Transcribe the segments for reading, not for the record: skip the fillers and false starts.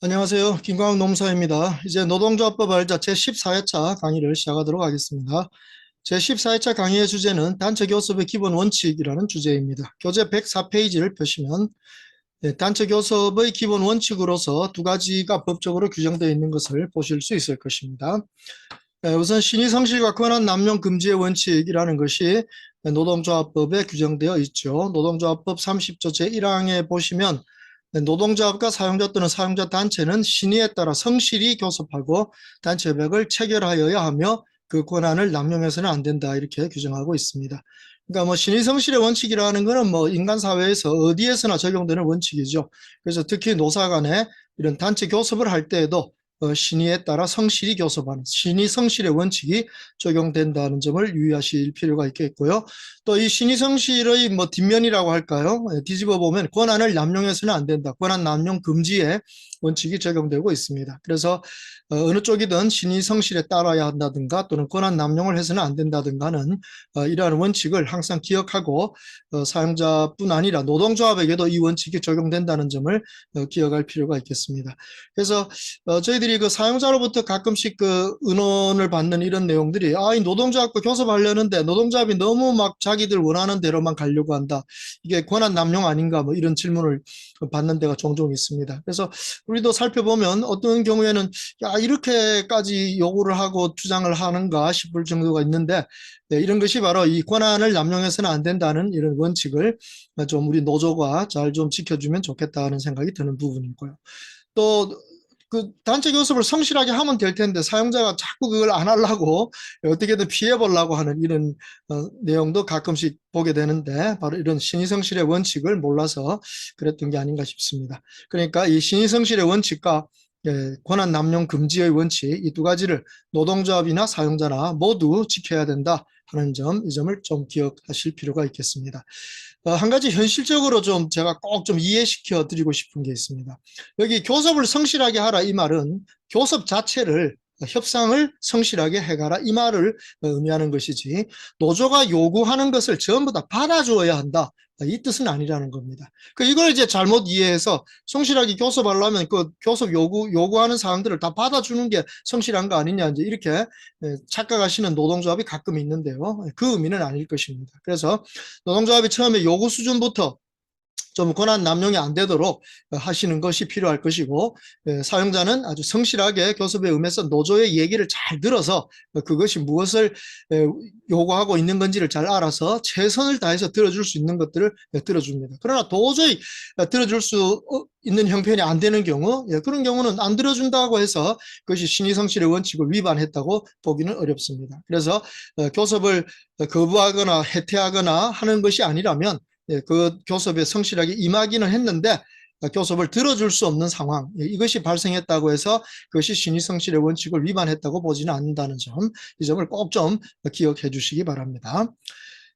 안녕하세요. 김광욱 노무사입니다. 이제 노동조합법 알자 제14회차 강의를 시작하도록 하겠습니다. 제14회차 강의의 주제는 단체교섭의 기본 원칙이라는 주제입니다. 교재 104페이지를 펴시면 단체교섭의 기본 원칙으로서 두 가지가 법적으로 규정되어 있는 것을 보실 수 있을 것입니다. 우선 신의성실과 권한 남용 금지의 원칙이라는 것이 노동조합법에 규정되어 있죠. 노동조합법 30조 제1항에 보시면 노동조합과 사용자 또는 사용자 단체는 신의에 따라 성실히 교섭하고 단체 협약을 체결하여야 하며 그 권한을 남용해서는 안 된다 이렇게 규정하고 있습니다. 그러니까 뭐 신의 성실의 원칙이라는 것은 뭐 인간 사회에서 어디에서나 적용되는 원칙이죠. 그래서 특히 노사 간에 이런 단체 교섭을 할 때에도 신의에 따라 성실히 교섭하는 신의 성실의 원칙이 적용된다는 점을 유의하실 필요가 있겠고요. 또 이 신의 성실의 뭐 뒷면이라고 할까요? 뒤집어 보면 권한을 남용해서는 안 된다. 권한 남용 금지의 원칙이 적용되고 있습니다. 그래서 어느 쪽이든 신의 성실에 따라야 한다든가 또는 권한 남용을 해서는 안 된다든가는 이러한 원칙을 항상 기억하고 사용자뿐 아니라 노동조합에게도 이 원칙이 적용된다는 점을 기억할 필요가 있겠습니다. 그래서 저희들이 그 사용자로부터 가끔씩 그 의논을 받는 이런 내용들이 이 노동조합과 교섭하려는데 노동조합이 너무 막 자기들 원하는 대로만 가려고 한다. 이게 권한 남용 아닌가 뭐 이런 질문을 받는 데가 종종 있습니다. 그래서 우리도 살펴보면 어떤 경우에는 야 이렇게까지 요구를 하고 주장을 하는가 싶을 정도가 있는데 이런 것이 바로 이 권한을 남용해서는 안 된다는 이런 원칙을 좀 우리 노조가 잘 좀 지켜주면 좋겠다는 생각이 드는 부분이고요. 또 그 단체 교섭을 성실하게 하면 될 텐데 사용자가 자꾸 그걸 안 하려고 어떻게든 피해 보려고 하는 이런 내용도 가끔씩 보게 되는데 바로 이런 신의성실의 원칙을 몰라서 그랬던 게 아닌가 싶습니다. 그러니까 이 신의성실의 원칙과 권한 남용 금지의 원칙 이 두 가지를 노동조합이나 사용자나 모두 지켜야 된다 하는 점, 이 점을 좀 기억하실 필요가 있겠습니다. 한 가지 현실적으로 좀 제가 꼭 좀 이해시켜 드리고 싶은 게 있습니다. 여기 교섭을 성실하게 하라 이 말은 교섭 자체를 협상을 성실하게 해가라 이 말을 의미하는 것이지 노조가 요구하는 것을 전부 다 받아줘야 한다. 이 뜻은 아니라는 겁니다. 이걸 이제 잘못 이해해서 성실하게 교섭하려면 그 교섭 요구하는 사항들을 다 받아주는 게 성실한 거 아니냐 이제 이렇게 착각하시는 노동조합이 가끔 있는데요. 그 의미는 아닐 것입니다. 그래서 노동조합이 처음에 요구 수준부터 좀 권한 남용이 안 되도록 하시는 것이 필요할 것이고 사용자는 아주 성실하게 교섭에 임해서 노조의 얘기를 잘 들어서 그것이 무엇을 요구하고 있는 건지를 잘 알아서 최선을 다해서 들어줄 수 있는 것들을 들어줍니다. 그러나 도저히 들어줄 수 있는 형편이 안 되는 경우 그런 경우는 안 들어준다고 해서 그것이 신의성실의 원칙을 위반했다고 보기는 어렵습니다. 그래서 교섭을 거부하거나 해태하거나 하는 것이 아니라면 그 교섭에 성실하게 임하기는 했는데 교섭을 들어줄 수 없는 상황 이것이 발생했다고 해서 그것이 신의성실의 원칙을 위반했다고 보지는 않는다는 점, 이 점을 꼭 좀 기억해 주시기 바랍니다.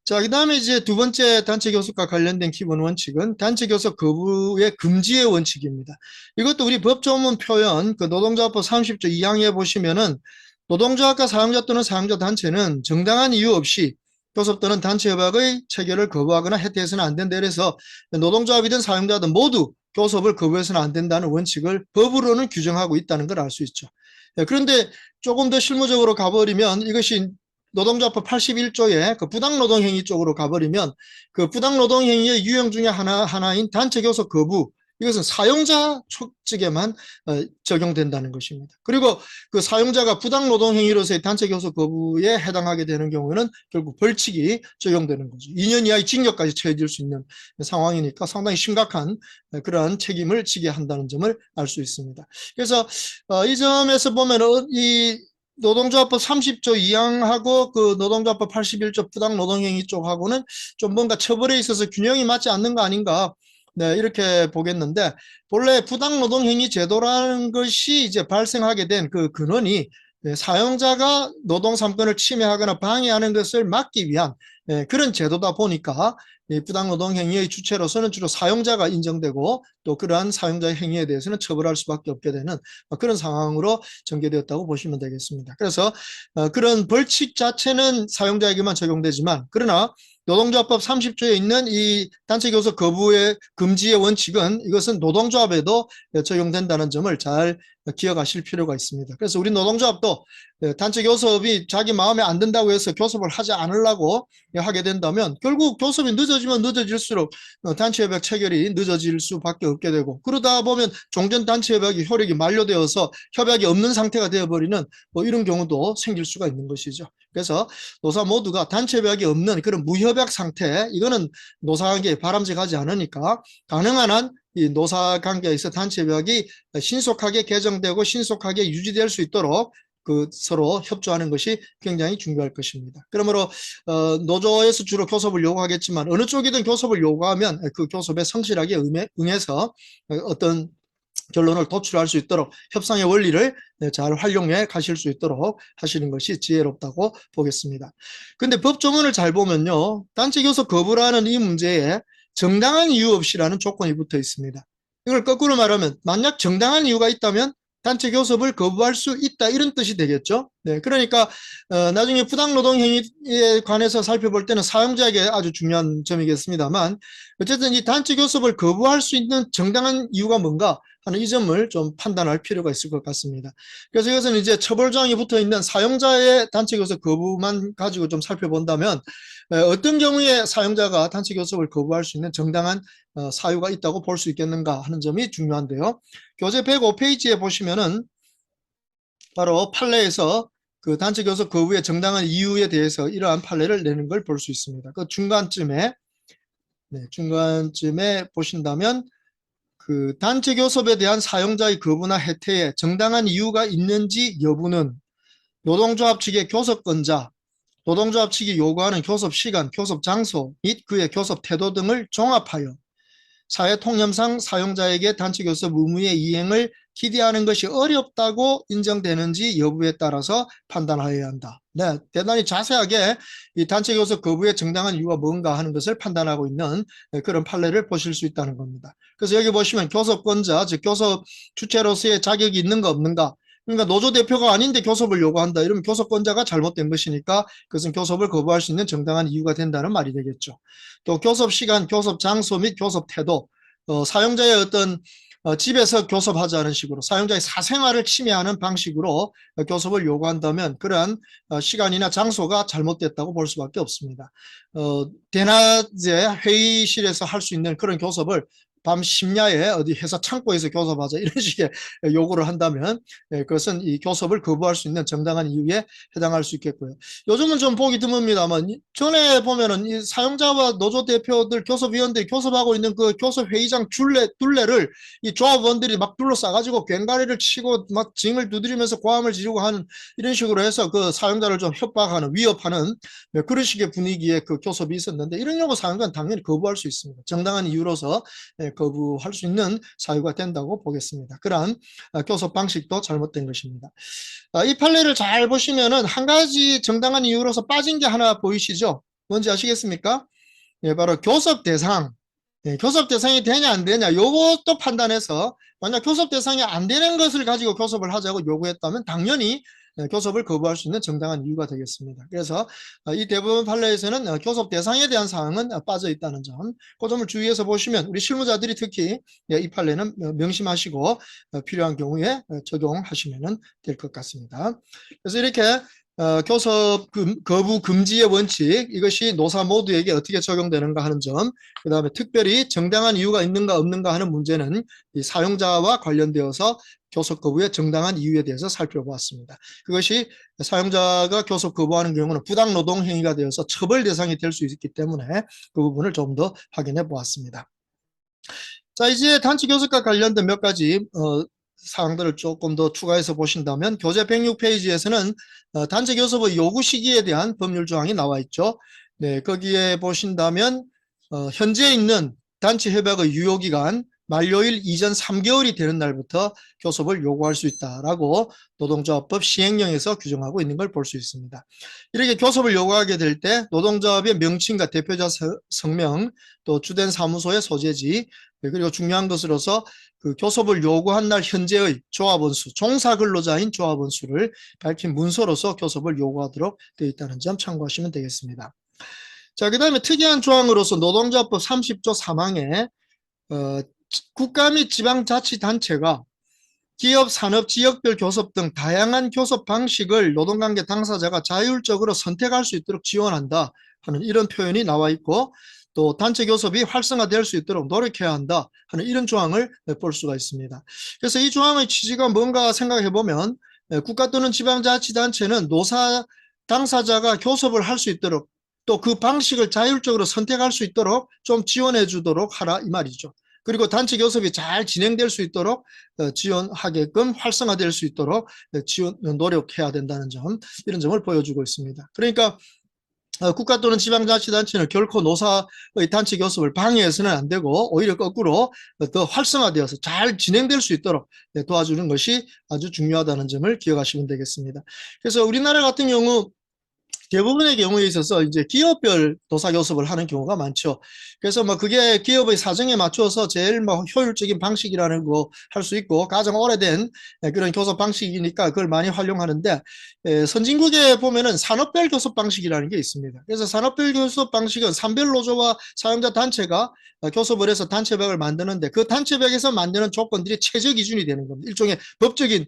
자, 그 다음에 이제 두 번째 단체 교섭과 관련된 기본 원칙은 단체 교섭 거부의 금지의 원칙입니다. 이것도 우리 법조문 표현 그 노동조합법 30조 2항에 보시면은 노동조합과 사용자 또는 사용자 단체는 정당한 이유 없이 교섭 또는 단체 협약의 체결을 거부하거나 해태해서는 안 된다. 그래서 노동조합이든 사용자든 모두 교섭을 거부해서는 안 된다는 원칙을 법으로는 규정하고 있다는 걸 알 수 있죠. 그런데 조금 더 실무적으로 가버리면 이것이 노동조합법 81조의 그 부당노동행위 쪽으로 가버리면 그 부당노동행위의 유형 중에 하나인 단체교섭 거부 이것은 사용자 측에만 적용된다는 것입니다. 그리고 그 사용자가 부당노동행위로서의 단체교섭 거부에 해당하게 되는 경우에는 결국 벌칙이 적용되는 거죠. 2년 이하의 징역까지 처해질 수 있는 상황이니까 상당히 심각한 그러한 책임을 지게 한다는 점을 알 수 있습니다. 그래서 이 점에서 보면 이 노동조합법 30조 2항하고 그 노동조합법 81조 부당노동행위 쪽하고는 좀 뭔가 처벌에 있어서 균형이 맞지 않는 거 아닌가 네, 이렇게 보겠는데 본래 부당노동행위 제도라는 것이 이제 발생하게 된 그 근원이 사용자가 노동 3권을 침해하거나 방해하는 것을 막기 위한 그런 제도다 보니까 부당노동 행위의 주체로서는 주로 사용자가 인정되고 또 그러한 사용자의 행위에 대해서는 처벌할 수밖에 없게 되는 그런 상황으로 전개되었다고 보시면 되겠습니다. 그래서 그런 벌칙 자체는 사용자에게만 적용되지만 그러나 노동조합법 30조에 있는 이 단체 교섭 거부의 금지의 원칙은 이것은 노동조합에도 적용된다는 점을 잘 기억하실 필요가 있습니다. 그래서 우리 노동조합도 단체 교섭이 자기 마음에 안 든다고 해서 교섭을 하지 않으려고 하게 된다면 결국 교섭이 늦어지면 늦어질수록 단체협약 체결이 늦어질 수밖에 없게 되고, 그러다 보면 종전 단체협약이 효력이 만료되어서 협약이 없는 상태가 되어버리는 뭐 이런 경우도 생길 수가 있는 것이죠. 그래서 노사 모두가 단체협약이 없는 그런 무협약 상태, 이거는 노사관계에 바람직하지 않으니까 가능한 한 이 노사관계에서 단체협약이 신속하게 개정되고 신속하게 유지될 수 있도록 서로 협조하는 것이 굉장히 중요할 것입니다. 그러므로 노조에서 주로 교섭을 요구하겠지만 어느 쪽이든 교섭을 요구하면 그 교섭에 성실하게 응해서 어떤 결론을 도출할 수 있도록 협상의 원리를 잘 활용해 가실 수 있도록 하시는 것이 지혜롭다고 보겠습니다. 근데 법조문을 잘 보면요, 단체 교섭 거부라는 이 문제에 정당한 이유 없이라는 조건이 붙어 있습니다. 이걸 거꾸로 말하면 만약 정당한 이유가 있다면 단체 교섭을 거부할 수 있다, 이런 뜻이 되겠죠. 네, 그러니까 나중에 부당노동 행위에 관해서 살펴볼 때는 사용자에게 아주 중요한 점이겠습니다만, 어쨌든 이 단체 교섭을 거부할 수 있는 정당한 이유가 뭔가 하는 이 점을 좀 판단할 필요가 있을 것 같습니다. 그래서 이것은 이제 처벌조항이 붙어 있는 사용자의 단체 교섭 거부만 가지고 좀 살펴본다면 어떤 경우에 사용자가 단체 교섭을 거부할 수 있는 정당한 사유가 있다고 볼 수 있겠는가 하는 점이 중요한데요. 교재 105페이지에 보시면은 바로 판례에서 그 단체 교섭 거부의 정당한 이유에 대해서 이러한 판례를 내는 걸 볼 수 있습니다. 그 중간쯤에 보신다면 그 단체 교섭에 대한 사용자의 거부나 해태에 정당한 이유가 있는지 여부는 노동조합 측의 교섭권자, 노동조합 측이 요구하는 교섭 시간, 교섭 장소 및 그의 교섭 태도 등을 종합하여 사회 통념상 사용자에게 단체 교섭 의무의 이행을 기대하는 것이 어렵다고 인정되는지 여부에 따라서 판단하여야 한다. 네, 대단히 자세하게 이 단체 교섭 거부의 정당한 이유가 뭔가 하는 것을 판단하고 있는 그런 판례를 보실 수 있다는 겁니다. 그래서 여기 보시면 교섭권자, 즉 교섭 주체로서의 자격이 있는가 없는가, 그러니까 노조 대표가 아닌데 교섭을 요구한다, 이러면 교섭권자가 잘못된 것이니까 그것은 교섭을 거부할 수 있는 정당한 이유가 된다는 말이 되겠죠. 또 교섭 시간, 교섭 장소 및 교섭 태도, 사용자의 어떤 집에서 교섭하자는 식으로 사용자의 사생활을 침해하는 방식으로 교섭을 요구한다면 그러한 시간이나 장소가 잘못됐다고 볼 수밖에 없습니다. 대낮에 회의실에서 할 수 있는 그런 교섭을 밤 심야에 어디 회사 창고에서 교섭하자, 이런 식의 요구를 한다면 그것은 이 교섭을 거부할 수 있는 정당한 이유에 해당할 수 있겠고요. 요즘은 좀 보기 드뭅니다만 전에 보면은 이 사용자와 노조 대표들, 교섭위원들이 교섭하고 있는 그 교섭회의장 둘레를 이 조합원들이 막 둘러싸가지고 꽹과리를 치고 막 징을 두드리면서 고함을 지르고 하는, 이런 식으로 해서 그 사용자를 좀 협박하는, 위협하는 그런 식의 분위기의 그 교섭이 있었는데, 이런 경우 사용자는 당연히 거부할 수 있습니다. 정당한 이유로서 거부할 수 있는 사유가 된다고 보겠습니다. 그러한 교섭 방식도 잘못된 것입니다. 이 판례를 잘 보시면은 한 가지 정당한 이유로서 빠진 게 하나 보이시죠? 뭔지 아시겠습니까? 바로 교섭 대상. 교섭 대상이 되냐 안 되냐, 요것도 판단해서 만약 교섭 대상이 안 되는 것을 가지고 교섭을 하자고 요구했다면 당연히 교섭을 거부할 수 있는 정당한 이유가 되겠습니다. 그래서 이 대부분 판례에서는 교섭 대상에 대한 사항은 빠져 있다는 점, 그 점을 주의해서 보시면 우리 실무자들이 특히 이 판례는 명심하시고 필요한 경우에 적용하시면 될 것 같습니다. 그래서 이렇게 교섭 거부 금지의 원칙, 이것이 노사 모두에게 어떻게 적용되는가 하는 점, 그 다음에 특별히 정당한 이유가 있는가 없는가 하는 문제는 이 사용자와 관련되어서 교섭 거부의 정당한 이유에 대해서 살펴보았습니다. 그것이 사용자가 교섭 거부하는 경우는 부당노동 행위가 되어서 처벌 대상이 될 수 있기 때문에 그 부분을 좀 더 확인해 보았습니다. 자, 이제 단체 교섭과 관련된 몇 가지 사항들을 조금 더 추가해서 보신다면 교재 106페이지에서는 단체 교섭의 요구 시기에 대한 법률 조항이 나와 있죠. 네, 거기에 보신다면 현재 있는 단체 협약의 유효기간 만료일 이전 3개월이 되는 날부터 교섭을 요구할 수 있다라고 노동조합법 시행령에서 규정하고 있는 걸 볼 수 있습니다. 이렇게 교섭을 요구하게 될 때 노동조합의 명칭과 대표자 성명, 또 주된 사무소의 소재지, 그리고 중요한 것으로서 그 교섭을 요구한 날 현재의 조합원 수, 종사 근로자인 조합원 수를 밝힌 문서로서 교섭을 요구하도록 되어 있다는 점 참고하시면 되겠습니다. 자, 그 다음에 특이한 조항으로서 노동조합법 30조 3항에 국가 및 지방자치단체가 기업, 산업, 지역별 교섭 등 다양한 교섭 방식을 노동관계 당사자가 자율적으로 선택할 수 있도록 지원한다 하는 이런 표현이 나와 있고, 또 단체 교섭이 활성화될 수 있도록 노력해야 한다 하는 이런 조항을 볼 수가 있습니다. 그래서 이 조항의 취지가 뭔가 생각해 보면, 국가 또는 지방자치단체는 노사 당사자가 교섭을 할 수 있도록, 또 그 방식을 자율적으로 선택할 수 있도록 좀 지원해 주도록 하라 이 말이죠. 그리고 단체 교섭이 잘 진행될 수 있도록 지원하게끔 활성화될 수 있도록 노력해야 된다는 점, 이런 점을 보여주고 있습니다. 그러니까 국가 또는 지방자치단체는 결코 노사의 단체 교섭을 방해해서는 안 되고, 오히려 거꾸로 더 활성화되어서 잘 진행될 수 있도록 도와주는 것이 아주 중요하다는 점을 기억하시면 되겠습니다. 그래서 우리나라 같은 경우 대부분의 경우에 있어서 이제 기업별 노사 교섭을 하는 경우가 많죠. 그래서 뭐 그게 기업의 사정에 맞춰서 제일 뭐 효율적인 방식이라는 거 할 수 있고, 가장 오래된 그런 교섭 방식이니까 그걸 많이 활용하는데, 선진국에 보면은 산업별 교섭 방식이라는 게 있습니다. 그래서 산업별 교섭 방식은 산별 노조와 사용자 단체가 교섭을 해서 단체백을 만드는데, 그 단체백에서 만드는 조건들이 최저 기준이 되는 겁니다. 일종의 법적인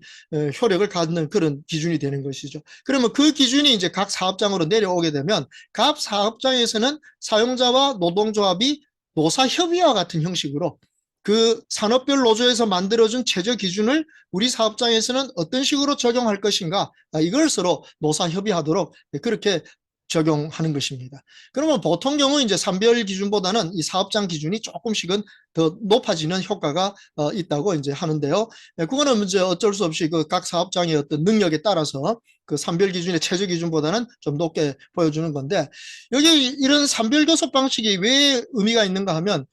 효력을 갖는 그런 기준이 되는 것이죠. 그러면 그 기준이 이제 각 사업장으로 내려오게 되면, 각 사업장에서는 사용자와 노동조합이 노사협의와 같은 형식으로 그 산업별 노조에서 만들어준 최저 기준을 우리 사업장에서는 어떤 식으로 적용할 것인가, 이걸 서로 노사협의하도록 그렇게 적용하는 것입니다. 그러면 보통 경우 이제 산별 기준보다는 이 사업장 기준이 조금씩은 더 높아지는 효과가 있다고 이제 하는데요. 그거는 이제 어쩔 수 없이 그 각 사업장의 어떤 능력에 따라서 그 산별 기준의 최저 기준보다는 좀 높게 보여주는 건데, 여기 이런 산별 교섭 방식이 왜 의미가 있는가 하면,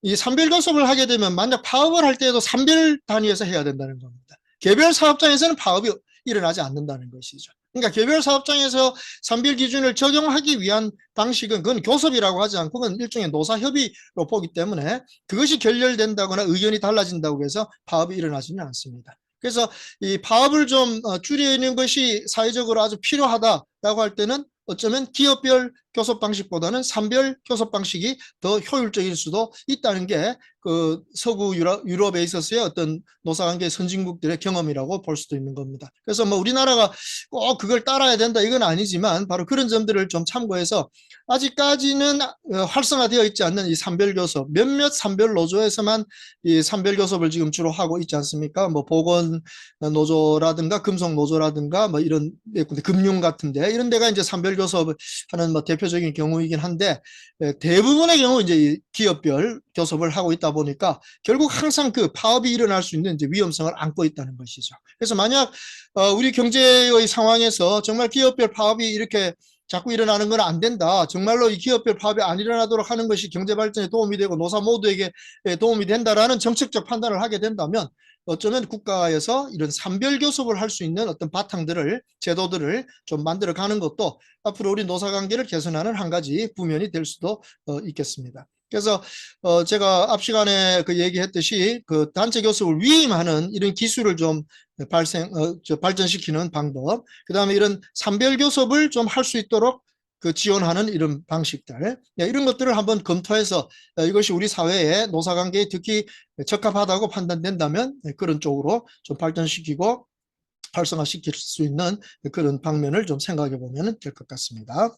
이 산별 교섭을 하게 되면 만약 파업을 할 때에도 산별 단위에서 해야 된다는 겁니다. 개별 사업장에서는 파업이 일어나지 않는다는 것이죠. 그러니까 개별 사업장에서 산별 기준을 적용하기 위한 방식은 그건 교섭이라고 하지 않고 그건 일종의 노사협의로 보기 때문에, 그것이 결렬된다거나 의견이 달라진다고 해서 파업이 일어나지는 않습니다. 그래서 이 파업을 좀 줄이는 것이 사회적으로 아주 필요하다라고 할 때는 어쩌면 기업별 교섭 방식보다는 산별 교섭 방식이 더 효율적일 수도 있다는 게 그 서구 유럽에 있어서의 어떤 노사관계 선진국들의 경험이라고 볼 수도 있는 겁니다. 그래서 뭐 우리나라가 꼭 그걸 따라야 된다 이건 아니지만, 바로 그런 점들을 좀 참고해서 아직까지는 활성화되어 있지 않는 이 산별 교섭, 몇몇 산별 노조에서만 이 산별 교섭을 지금 주로 하고 있지 않습니까? 뭐 보건 노조라든가 금속 노조라든가 뭐 이런 금융 같은데, 이런 데가 이제 산별 교섭을 하는 뭐 대표적인 경우이긴 한데, 대부분의 경우 이제 기업별 교섭을 하고 있다 보니까 결국 항상 그 파업이 일어날 수 있는 이제 위험성을 안고 있다는 것이죠. 그래서 만약 우리 경제의 상황에서 정말 기업별 파업이 이렇게 자꾸 일어나는 건 안 된다, 정말로 이 기업별 파업이 안 일어나도록 하는 것이 경제 발전에 도움이 되고 노사 모두에게 도움이 된다라는 정책적 판단을 하게 된다면, 어쩌면 국가에서 이런 산별 교섭을 할 수 있는 어떤 바탕들을, 제도들을 좀 만들어 가는 것도 앞으로 우리 노사관계를 개선하는 한 가지 부면이 될 수도 있겠습니다. 그래서 제가 앞 시간에 그 얘기했듯이 그 단체 교섭을 위임하는 이런 기술을 좀 발전시키는 방법, 그 다음에 이런 산별 교섭을 좀 할 수 있도록 그 지원하는 이런 방식들, 이런 것들을 한번 검토해서 이것이 우리 사회의 노사관계에 특히 적합하다고 판단된다면 그런 쪽으로 좀 발전시키고 활성화시킬 수 있는 그런 방면을 좀 생각해 보면 될 것 같습니다.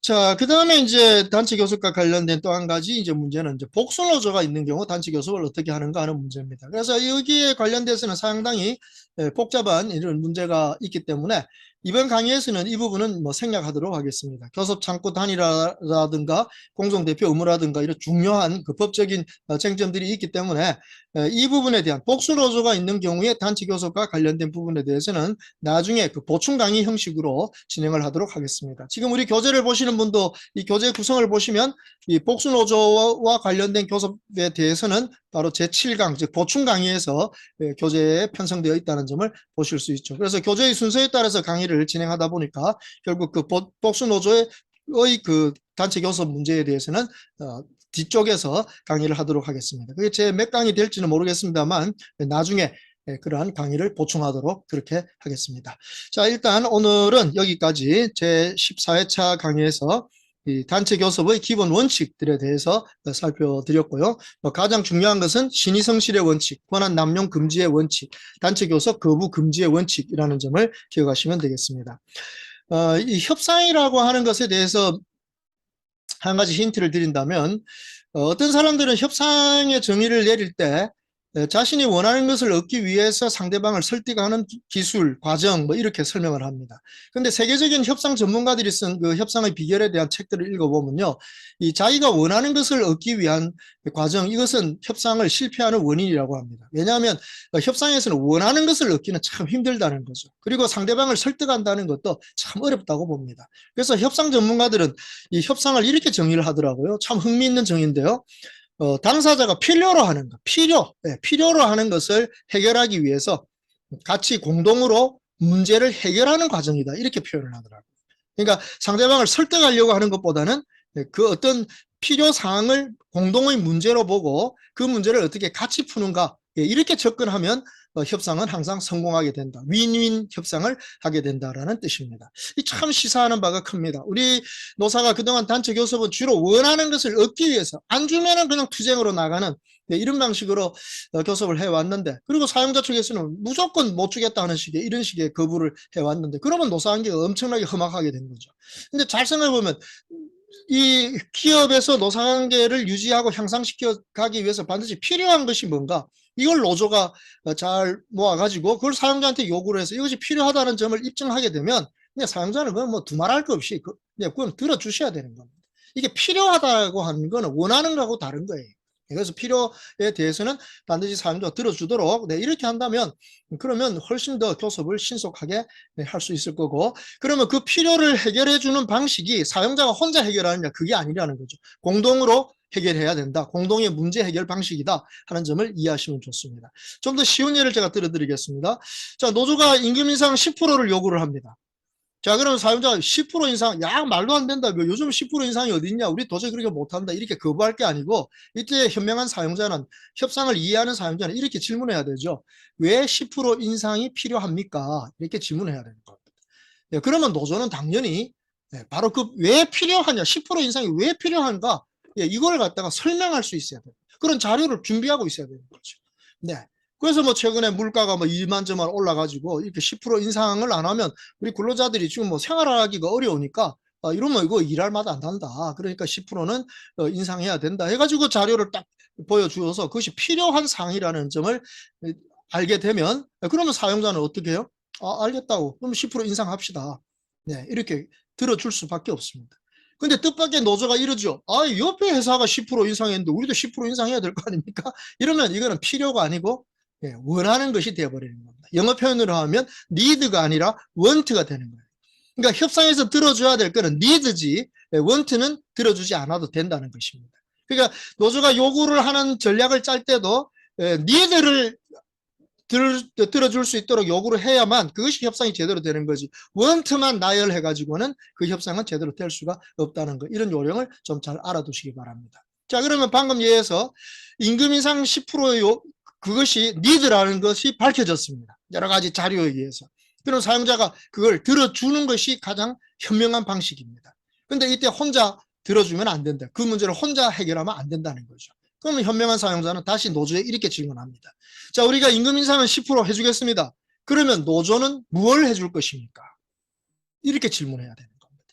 자, 그 다음에 이제 단체 교섭과 관련된 또 한 가지 이제 문제는 이제 복수노조가 있는 경우 단체 교섭을 어떻게 하는가 하는 문제입니다. 그래서 여기에 관련돼서는 상당히 복잡한 이런 문제가 있기 때문에 이번 강의에서는 이 부분은 뭐 생략하도록 하겠습니다. 교섭 창구 단위라든가 공동대표 의무라든가 이런 중요한 그 법적인 쟁점들이 있기 때문에 이 부분에 대한 복수노조가 있는 경우에 단체 교섭과 관련된 부분에 대해서는 나중에 그 보충 강의 형식으로 진행을 하도록 하겠습니다. 지금 우리 교재를 보시는 분도 이 교재 구성을 보시면 이 복수노조와 관련된 교섭에 대해서는 바로 제7강, 즉 보충 강의에서 교재에 편성되어 있다는 점을 보실 수 있죠. 그래서 교재의 순서에 따라서 강의를 진행하다 보니까 결국 그 복수노조의 그 단체 교섭 문제에 대해서는 뒤쪽에서 강의를 하도록 하겠습니다. 그게 제 몇 강이 될지는 모르겠습니다만 나중에 그러한 강의를 보충하도록 그렇게 하겠습니다. 자, 일단 오늘은 여기까지 제 14회차 강의에서 이 단체 교섭의 기본 원칙들에 대해서 살펴드렸고요. 가장 중요한 것은 신의성실의 원칙, 권한 남용 금지의 원칙, 단체 교섭 거부 금지의 원칙이라는 점을 기억하시면 되겠습니다. 이 협상이라고 하는 것에 대해서 한 가지 힌트를 드린다면, 어떤 사람들은 협상의 정의를 내릴 때 자신이 원하는 것을 얻기 위해서 상대방을 설득하는 기술, 과정 뭐 이렇게 설명을 합니다. 그런데 세계적인 협상 전문가들이 쓴 그 협상의 비결에 대한 책들을 읽어보면요, 이 자기가 원하는 것을 얻기 위한 과정, 이것은 협상을 실패하는 원인이라고 합니다. 왜냐하면 협상에서는 원하는 것을 얻기는 참 힘들다는 거죠. 그리고 상대방을 설득한다는 것도 참 어렵다고 봅니다. 그래서 협상 전문가들은 이 협상을 이렇게 정의를 하더라고요. 참 흥미있는 정의인데요. 당사자가 필요로 하는 것, 필요로 하는 것을 해결하기 위해서 같이 공동으로 문제를 해결하는 과정이다. 이렇게 표현을 하더라고요. 그러니까 상대방을 설득하려고 하는 것보다는 그 어떤 필요 사항을 공동의 문제로 보고 그 문제를 어떻게 같이 푸는가, 이렇게 접근하면 협상은 항상 성공하게 된다. 윈윈 협상을 하게 된다라는 뜻입니다. 이 참 시사하는 바가 큽니다. 우리 노사가 그동안 단체 교섭은 주로 원하는 것을 얻기 위해서, 안 주면은 그냥 투쟁으로 나가는 이런 방식으로 교섭을 해왔는데, 그리고 사용자 측에서는 무조건 못 주겠다 하는 식의 이런 식의 거부를 해왔는데, 그러면 노사관계가 엄청나게 험악하게 된 거죠. 근데 잘 생각해보면 이 기업에서 노사관계를 유지하고 향상시켜 가기 위해서 반드시 필요한 것이 뭔가, 이걸 노조가 잘 모아가지고 그걸 사용자한테 요구를 해서 이것이 필요하다는 점을 입증하게 되면 그냥 사용자는 그건 뭐 두말할 거 없이 그건 들어주셔야 되는 겁니다. 이게 필요하다고 하는 거는 원하는 거하고 다른 거예요. 그래서 필요에 대해서는 반드시 사용자가 들어주도록 이렇게 한다면, 그러면 훨씬 더 교섭을 신속하게 할 수 있을 거고, 그러면 그 필요를 해결해 주는 방식이 사용자가 혼자 해결하느냐, 그게 아니라는 거죠. 공동으로 해결해야 된다. 공동의 문제 해결 방식이다 하는 점을 이해하시면 좋습니다. 좀 더 쉬운 예를 제가 들어드리겠습니다. 자, 노조가 임금 인상 10%를 요구를 합니다. 자, 그러면 사용자가 10% 인상, 야, 말도 안 된다. 요즘 10% 인상이 어디 있냐? 우리 도저히 그렇게 못한다. 이렇게 거부할 게 아니고, 이때 현명한 사용자는, 협상을 이해하는 사용자는 이렇게 질문해야 되죠. 왜 10% 인상이 필요합니까? 이렇게 질문해야 되는 겁니다. 네, 그러면 노조는 당연히 바로 그 왜 필요하냐, 10% 인상이 왜 필요한가, 이걸 갖다가 설명할 수 있어야 돼요. 그런 자료를 준비하고 있어야 되는 거죠. 네. 그래서 뭐 최근에 물가가 뭐 2만 점만 올라가지고 이렇게 10% 인상을 안 하면 우리 근로자들이 지금 뭐 생활하기가 어려우니까, 이러면 이거 일할 맛 안 난다. 그러니까 10%는 인상해야 된다. 해가지고 자료를 딱 보여주어서 그것이 필요한 사항이라는 점을 알게 되면, 그러면 사용자는 어떻게 해요? 아, 알겠다고. 그럼 10% 인상합시다. 네, 이렇게 들어줄 수밖에 없습니다. 근데 뜻밖의 노조가 이러죠. 아, 옆에 회사가 10% 인상했는데 우리도 10% 인상해야 될 거 아닙니까? 이러면 이거는 필요가 아니고 원하는 것이 되어버리는 겁니다. 영어 표현으로 하면 need가 아니라 want가 되는 거예요. 그러니까 협상에서 들어줘야 될 거는 need지, want는 들어주지 않아도 된다는 것입니다. 그러니까 노조가 요구를 하는 전략을 짤 때도 need를 들어줄 수 있도록 요구를 해야만 그것이 협상이 제대로 되는 거지, 원트만 나열해가지고는 그 협상은 제대로 될 수가 없다는 거, 이런 요령을 좀 잘 알아두시기 바랍니다. 자, 그러면 방금 예에서 임금 인상 10%의 그것이 니드라는 것이 밝혀졌습니다. 여러 가지 자료에 의해서. 그럼 사용자가 그걸 들어주는 것이 가장 현명한 방식입니다. 근데 이때 혼자 들어주면 안 된다. 그 문제를 혼자 해결하면 안 된다는 거죠. 그러면 현명한 사용자는 다시 노조에 이렇게 질문합니다. 자, 우리가 임금 인상은 10% 해주겠습니다. 그러면 노조는 무엇을 해줄 것입니까? 이렇게 질문해야 되는 겁니다.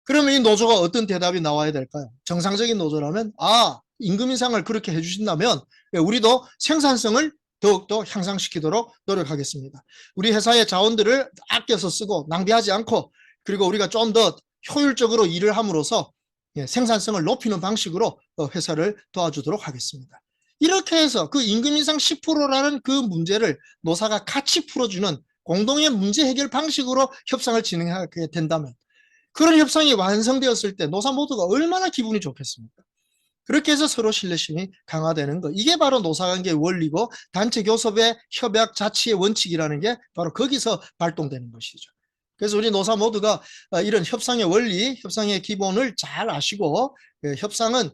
그러면 이 노조가 어떤 대답이 나와야 될까요? 정상적인 노조라면, 아, 임금 인상을 그렇게 해주신다면 우리도 생산성을 더욱더 향상시키도록 노력하겠습니다. 우리 회사의 자원들을 아껴서 쓰고 낭비하지 않고, 그리고 우리가 좀 더 효율적으로 일을 함으로써 생산성을 높이는 방식으로 회사를 도와주도록 하겠습니다. 이렇게 해서 그 임금 인상 10%라는 그 문제를 노사가 같이 풀어주는 공동의 문제 해결 방식으로 협상을 진행하게 된다면, 그런 협상이 완성되었을 때 노사 모두가 얼마나 기분이 좋겠습니까? 그렇게 해서 서로 신뢰심이 강화되는 것, 이게 바로 노사관계의 원리고 단체 교섭의 협약 자치의 원칙이라는 게 바로 거기서 발동되는 것이죠. 그래서 우리 노사 모두가 이런 협상의 원리, 협상의 기본을 잘 아시고, 협상은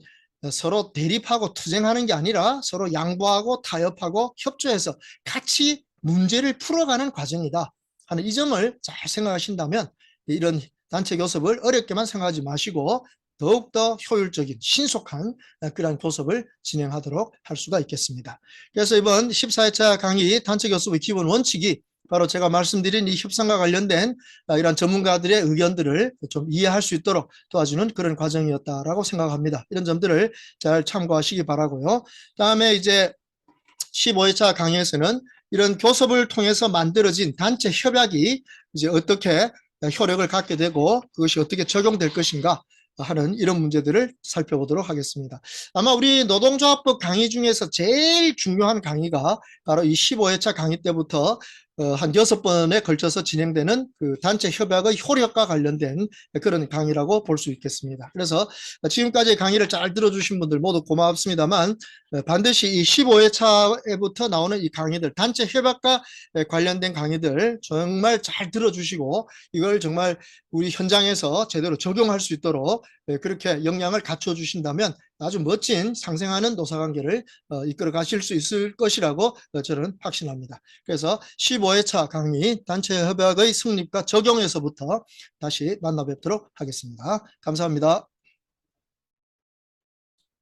서로 대립하고 투쟁하는 게 아니라 서로 양보하고 타협하고 협조해서 같이 문제를 풀어가는 과정이다 하는 이 점을 잘 생각하신다면, 이런 단체 교섭을 어렵게만 생각하지 마시고 더욱더 효율적인 신속한 그러한 교섭을 진행하도록 할 수가 있겠습니다. 그래서 이번 14회차 강의 단체 교섭의 기본 원칙이 바로 제가 말씀드린 이 협상과 관련된 이런 전문가들의 의견들을 좀 이해할 수 있도록 도와주는 그런 과정이었다라고 생각합니다. 이런 점들을 잘 참고하시기 바라고요. 다음에 이제 15회차 강의에서는 이런 교섭을 통해서 만들어진 단체 협약이 이제 어떻게 효력을 갖게 되고 그것이 어떻게 적용될 것인가 하는 이런 문제들을 살펴보도록 하겠습니다. 아마 우리 노동조합법 강의 중에서 제일 중요한 강의가 바로 이 15회차 강의 때부터 한 6번에 걸쳐서 진행되는 그 단체 협약의 효력과 관련된 그런 강의라고 볼 수 있겠습니다. 그래서 지금까지 강의를 잘 들어주신 분들 모두 고맙습니다만 반드시 이 15회차에부터 나오는 이 강의들, 단체 협약과 관련된 강의들 정말 잘 들어주시고 이걸 정말 우리 현장에서 제대로 적용할 수 있도록 그렇게 역량을 갖춰 주신다면 아주 멋진 상생하는 노사관계를 이끌어 가실 수 있을 것이라고 저는 확신합니다. 그래서 15회차 강의 단체 협약의 성립과 적용에서부터 다시 만나 뵙도록 하겠습니다. 감사합니다.